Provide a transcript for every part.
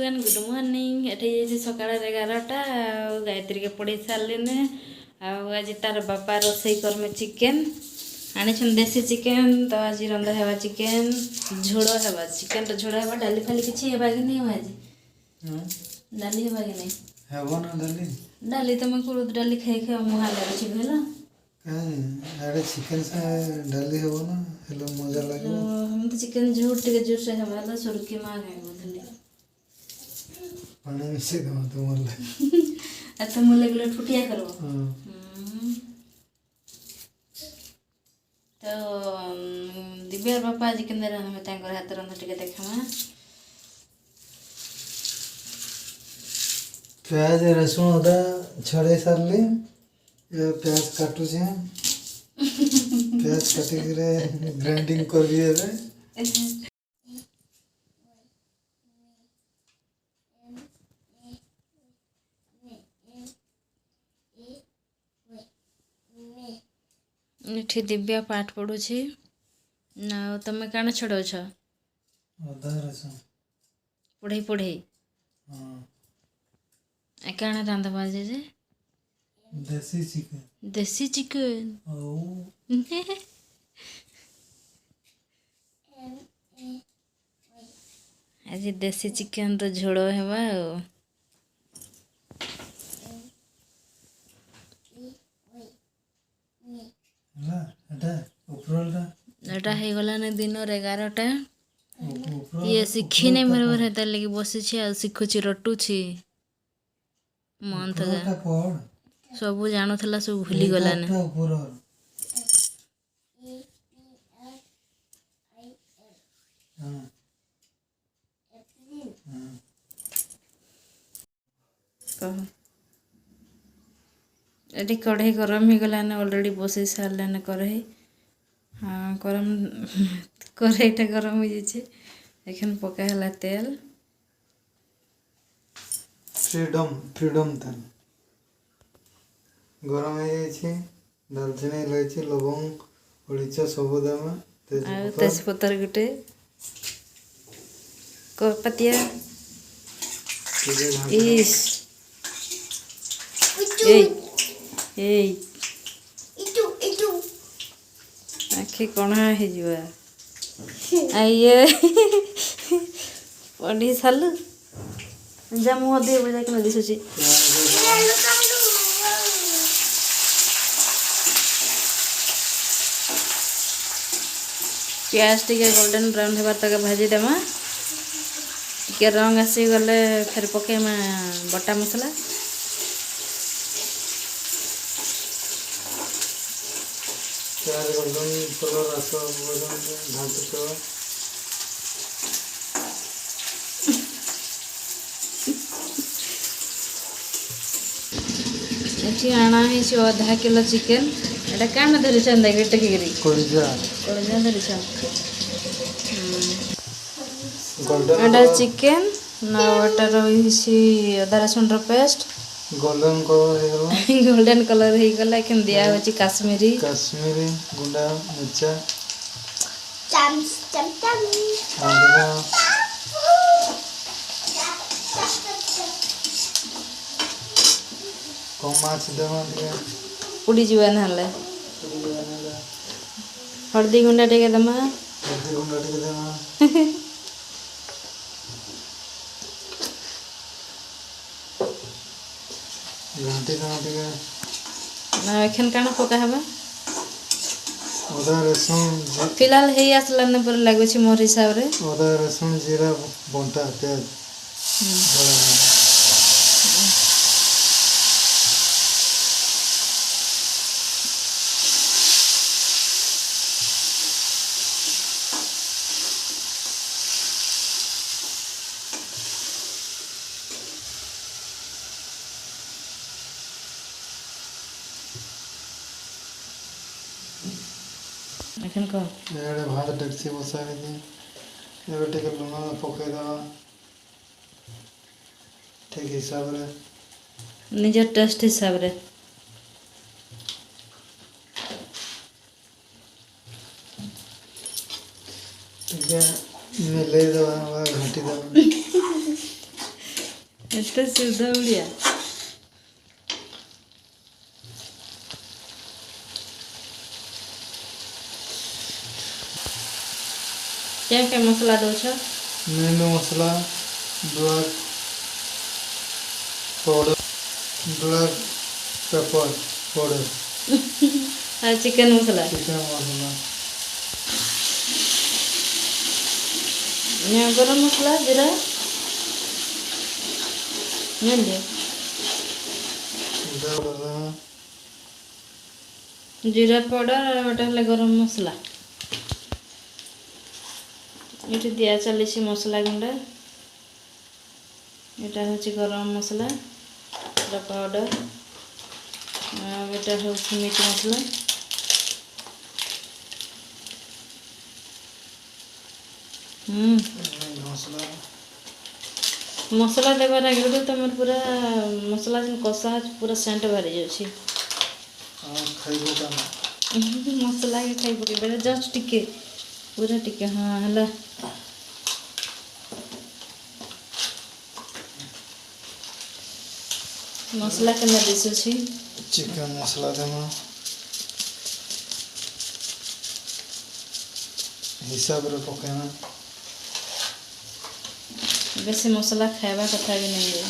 Everyone good morning ये सकाळ 11टा गायत्री के पढ़ी सारे आज तार बापा रोसई करमे चिकेन आनी देसी चिकेन तो आज रंधा हेबा चिकेन झोड़ हेबा चिकेन तो झोड़ हेबा डाली फाली किछि हेबा कि नहीं आज डाली हेबा कि नहीं हेबो ना डाली तो मैं कुरुद डाली खाई खाई मुहा लागछि भेला अरे चिकेन से डाली हेबो ना हेलो मजा लागे हम तो चिकेन झोड़ टिके जोर से हेबा ला सुरकी मा खाई बोलली पानी मिसे दो तुम ले अच्छा मुले गुले फुटिया करबो तो दिव्या बापा आज केंदर हमें तांकर हाथ रंधा टिके देखामा प्याज रसुन अदा छड़े सारले प्याज काटू छे प्याज काटी के ग्राइंडिंग कर दिए रे इठी दिव्या पाठ पढ़ुछि ना तमे काना छड़ो छ अदा रसुन पढ़ई पढ़ई हां काना रांध बाजे जे देसी चिकन ओ आज देसी चिकन तो झोड़ हेबा ला एटा उपरोलटा एटा हे गला ने दिन 11टा ये शिखी नहीं बराबर है तार लगी बसी छी आ शिखुची रटुची मन थगा सब जानो थला सब भूली गला ने कहो एटी कढ़ाई गरम ही गला ने ऑलरेडी बसी सारला ने कढ़ाई हाँ गरम कढ़ाईटा गरम हो जाइए एखन पका हला तेल फ्रीडम तेल गरम हो जाइए दालचीनी इलायची लवंग उड़ीचा सब दामा तेजपत्र गुटे पतिया इस आखि कणा हो आइए पढ़ी सालु जा मुह दे बजा के दिशुची प्याज टिके गोल्डन ब्राउन होबार तक भाजी देमा टिके रंग आसी गले फिर पकेमा बटा मसला प्याज गोल्डन कलर आसो घांटू तो एठी आना है से आधा किलो चिकन एटा कान धरि छन दे गेट के गिरी कोळजा धरि छन गोल्डन एटा चिकन ना वाटर हिसी अदा रसुन रो पेस्ट गोल्डन कलर हे गला गोल्डन कलर हे गला एखन दिया होची काश्मीरी गुंडा मिर्चा चम चम चम कम माछ देवा दिया उड़ी जीवन हले हल्दी गुंडा टेके दमा हल्दी गुंडा टिके देवा घाटी टिके ना एखन काना पका हबा अदा रसुन फिलहाल हे आसला ने पर लागो छी मोर हिसाब रे अदा रसुन जीरा बंटा प्याज एखन को एड़े भात डेक्ची बसा के एबे टिके लुण पके दवा ठीक हिसाब रे निज टेस्ट हिसाब रे टिके मिले दवा घाटी दवा ଏତେ ଶୁଦ୍ଧ ଓଡ଼ିଆ। क्या मसला दौछ? मीट मसला, black powder, black pepper powder, और चिकन मसला चिकन मसला, गरम मसला जीरा नहीं जीरा पाउडर और गोटे गरम मसला ये दिया चली मसला गुंड यहाँ हूँ गरम मसला पाउडर यहाँ हूँ मीट मसला मसला मसला देवार आगे तुम पूरा मसला जो कषा पूरा सेंट बाहरी जाऊँगी मसला के खाई पकड़ जस्ट टिके पूरा टिके हाँ है मसला के दिशुची चिकन मसला देमा हिसाब रे पकेना बेसी मसला खावा कथा भी नहीं है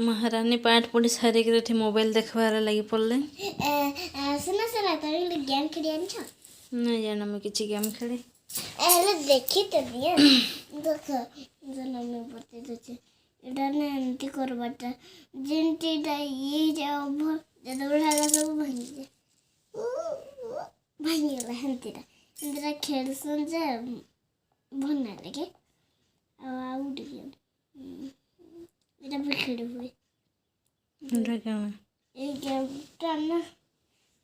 महारानी पाठ पढ़ी सारिक मोबाइल देखबार लगी पड़े सुना सुना तो गेम खेली आनी नहीं जाना मैं किसी गेम खेले हेलो देखी तो दिया देख जना मैं बते दे एटा ने एंटी करबाटा जिनटीटा ये जाओ भ जद बड़ा सब भांगी जे भांगी गला हंतीरा इंद्रा खेल सुन जे भन्ना लगे आउट गेम एटा भी खेल हुए ए गेम टा ना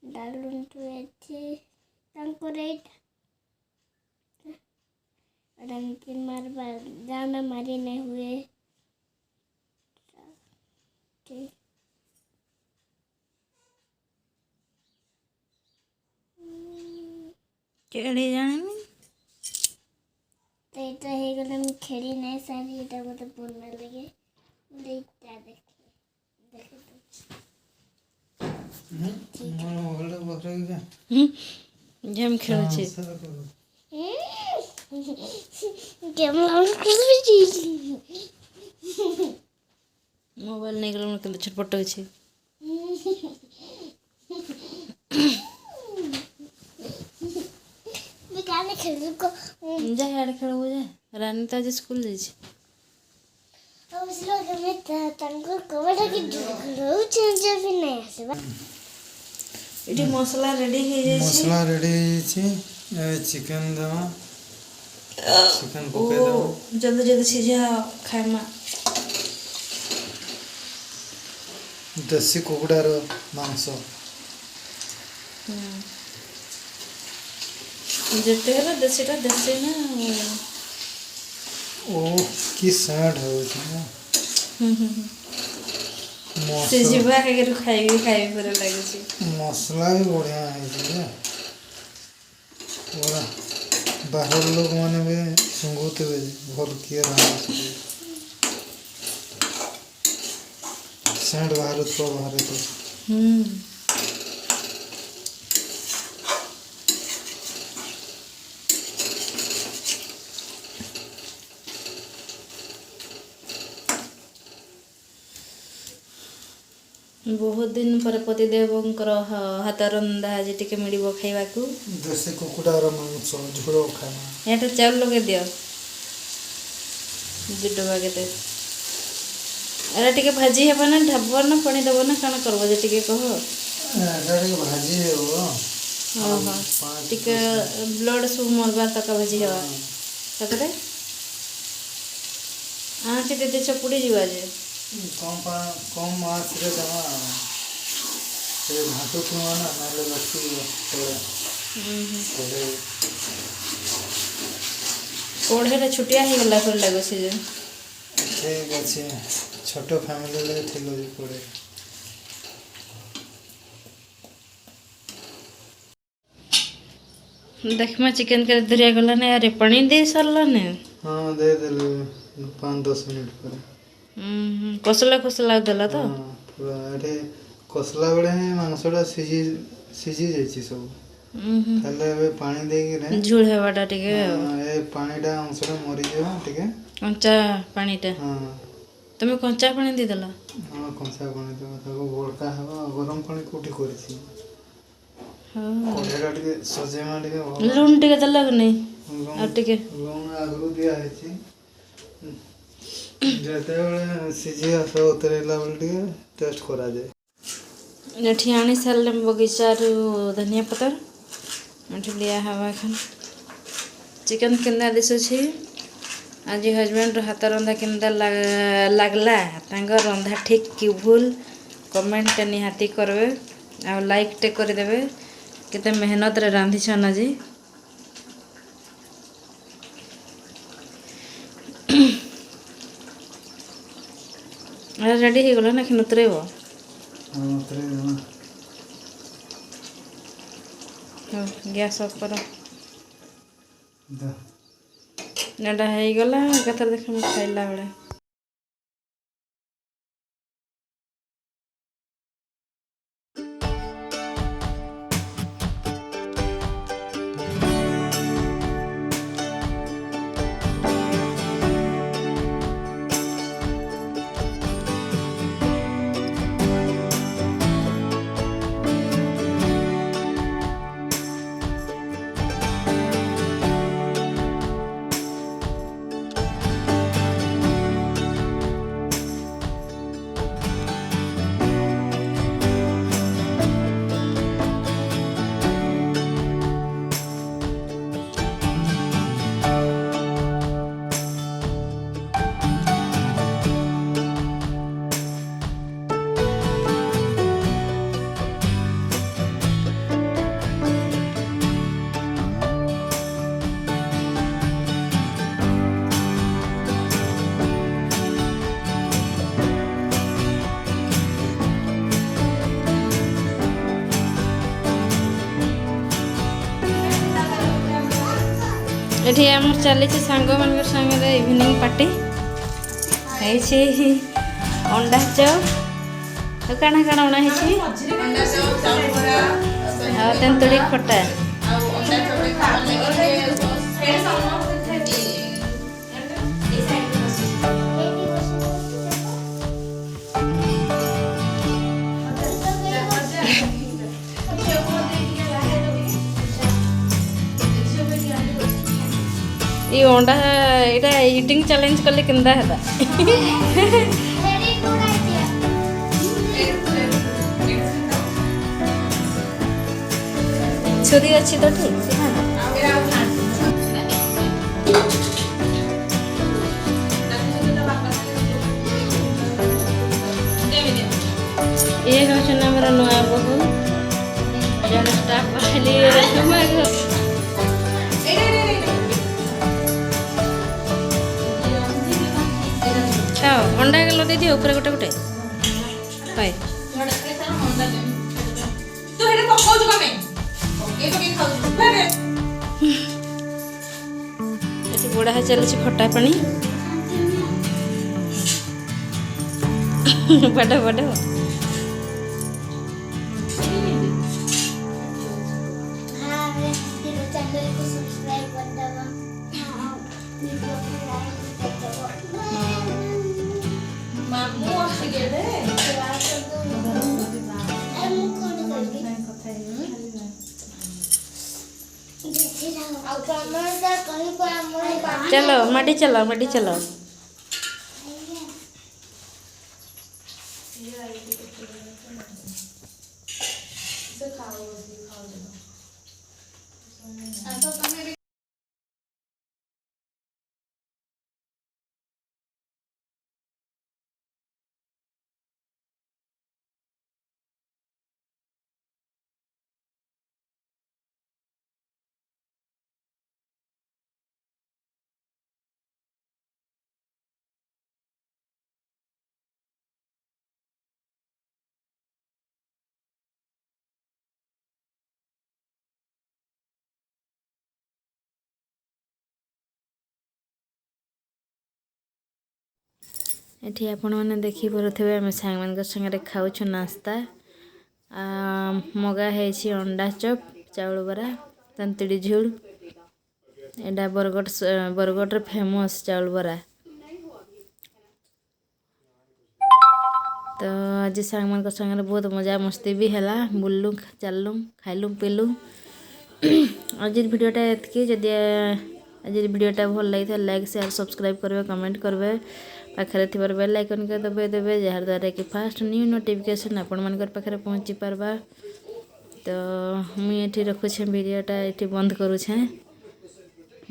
डालून तो एथे तांको रेट तीन मार जाना मारी नहीं हुए केड़े जाने तो इतना है कि मैं खेली नहीं सारी इतना को तो बोलने लगे देखता देख मोबाइल बकरे क्या गेम खेल छे गेम लाउंज कर जी मोबाइल नहीं गलो के छटपट छे मैं काने खेल को जा यार खेलबो जा रानी तो आज स्कूल जाई छे अब इसलो के मैं तंको कबडा की रो चेंज भी नहीं आसे इटी मसला रेडी हो जाई छे मसला रेडी छी चिकन दमा चिकन पके दमा जल्दी जल्दी सीझा खाइमा देसी कुकुडार मांस जेते है देसीटा देसी ना ओ की सैड हो छै सीझबा के खाई पूरा लागे छे मसला भी बढ़िया है जे पूरा बाहर लोग माने भी सुंगुते हुए भल किए रहा सैंड बाहर तो बाहर तो बहुत दिन पर पतिदेवंकर हाथ रंधा आज टिके मिल खाइबा को देसी कुकुडार मांस झोल खाना यहाँ चाउल लगे दियो डबा के अरे टिके भाजी हेबा ना ढाबो ना पानी दबो ना काना करबो जे टिके कहो गाड़ी भाजी है वो ओहो टिके ब्लड सब मरबा तक भाजी हेबा तकरे आँच दे चपुड़ी जीवा जे कम मास रे दमा से भातो कुआ ना नाले लस्सी कोढ़े छुटिया ही गला फिर लगो से जो ঠিক আছে ছোট ফ্যামিলি লাগে ঠিক আছে পড়ে देखमा चिकन के धरिया गला ने अरे पानी दे सरला ने हाँ दे देले 5-10 मिनट पर कसला कसला देला तो हाँ पूरा एठे कसला बेले ହିଁ ମାଂସଟା ସିଝି ଯାଇଛି ସବୁ ତାହେଲେ ଏବେ ପାଣି ଦେଇକିନା झूल हेवाटा टिके ଏ ପାଣିଟା ଅଂଶଟା ମରିଯିବ ଟିକେ कंचा पानीटा ହଁ तुम कंचा पानी दे देला ହଁ କଞ୍ଚା ପାଣି ଦେବ ତାକୁ ବଳକା ହେବ ଗରମ ପାଣି କେଉଁଠି କରିଛି କଢ଼େଇଟା ଟିକେ ସଜେଇବା ଟିକେ ଭଲ लून टिके देला कि नहीं ଲୁଣ और टिके ଲୁଣ ଆଗରୁ ଦିଆହେଇଛି ଯେତେବେଳେ ସିଝି ଆସ ଉତରେଇଲା ବେଳେ ଟିକେ ଟେଷ୍ଟ କରାଯାଏ एठी आनी सारले बगीचारू धनिया पत्तर एठी लिया हवा खान चिकन केंदा दिसुछि आज हजबैंड हाथ रंधा केंदा लागला तांग रंधा ठीक कि भूल कमेंट निहाती करबे आ लाइक टे कर देबे केते मेहनत रे रांधी छन आज अरे रेडी हो गला ना कि उतरेबो ଉତରେଇଦେବା गैस ऑफ करो ଦା ଏଟା ହେଇଗଲା ଏକାଥରେ ଦେଖ ଖାଇଲା ବେଳେ एठी हमर चली सांग मान संगे इवनिंग पार्टी है अंडा चप काना काना बना है तेंतुड़ी खटा ये अंडा एटा ईटिंग चैलेंज कले केंदा हेता छुरी अच्छी तो ठीक ये हौसन हमर नया बहू जन स्टाफ पहली रसम छाओ अंडा के लदे दियो ऊपर गोटे गोटे पाए तू हेडे पकाउ छु कमे ए तो के खाउ छु बे एटी बड़ा है चलछि खट्टा पानी बड़ा बड़ा चैनल को सब्सक्राइब कर दबा वीडियो को लाइक कर दबा मामू आके दे चलो मडी चलो ଏଠି ଆପଣମାନେ ଦେଖିପାରୁଥିବେ ଆମେ ସାଙ୍ଗମାନଙ୍କ ସାଙ୍ଗରେ ଖାଉଛୁ ନାସ୍ତା। ମଗା ହେଇଛି ଅଣ୍ଡା ଚପ୍, ଚାଉଳ ବରା, ତନ୍ତୁଡ଼ି ଝୁଳ। ଏଇଟା ବରଗଡ଼ର ଫେମସ୍ ଚାଉଳ ବରା। ତ ଆଜି ସାଙ୍ଗମାନଙ୍କ ସାଙ୍ଗରେ ବହୁତ ମଜା ମସ୍ତି ବି ହେଲା। ବୁଲିଲୁ, ଚାଲିଲୁ, ଖାଇଲୁ, ପିଇଲୁ। ଆଜିର ଭିଡ଼ିଓଟା ଏତିକି। ଯଦି ଆଜିର ଭିଡ଼ିଓଟା ଭଲ ଲାଗିଥାଏ ଲାଇକ୍, ସେୟାର, ସବସ୍କ୍ରାଇବ୍ କରିବେ, କମେଣ୍ଟ କରିବେ। ପାଖରେ ଥିବାର ବେଲ୍ ଆଇକନ୍କେ ଦବାଇ ଦେବେ, ଯାହାଦ୍ୱାରା କି ଫାଷ୍ଟ ନ୍ୟୁ ନୋଟିଫିକେସନ୍ ଆପଣମାନଙ୍କର ପାଖରେ ପହଞ୍ଚି ପାରବା। ତ ମୁଇଁ ଏଠି ରଖୁଛେ ଭିଡ଼ିଓଟା, ଏଠି ବନ୍ଦ କରୁଛେଁ।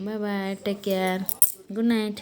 Bye bye, take care, good night.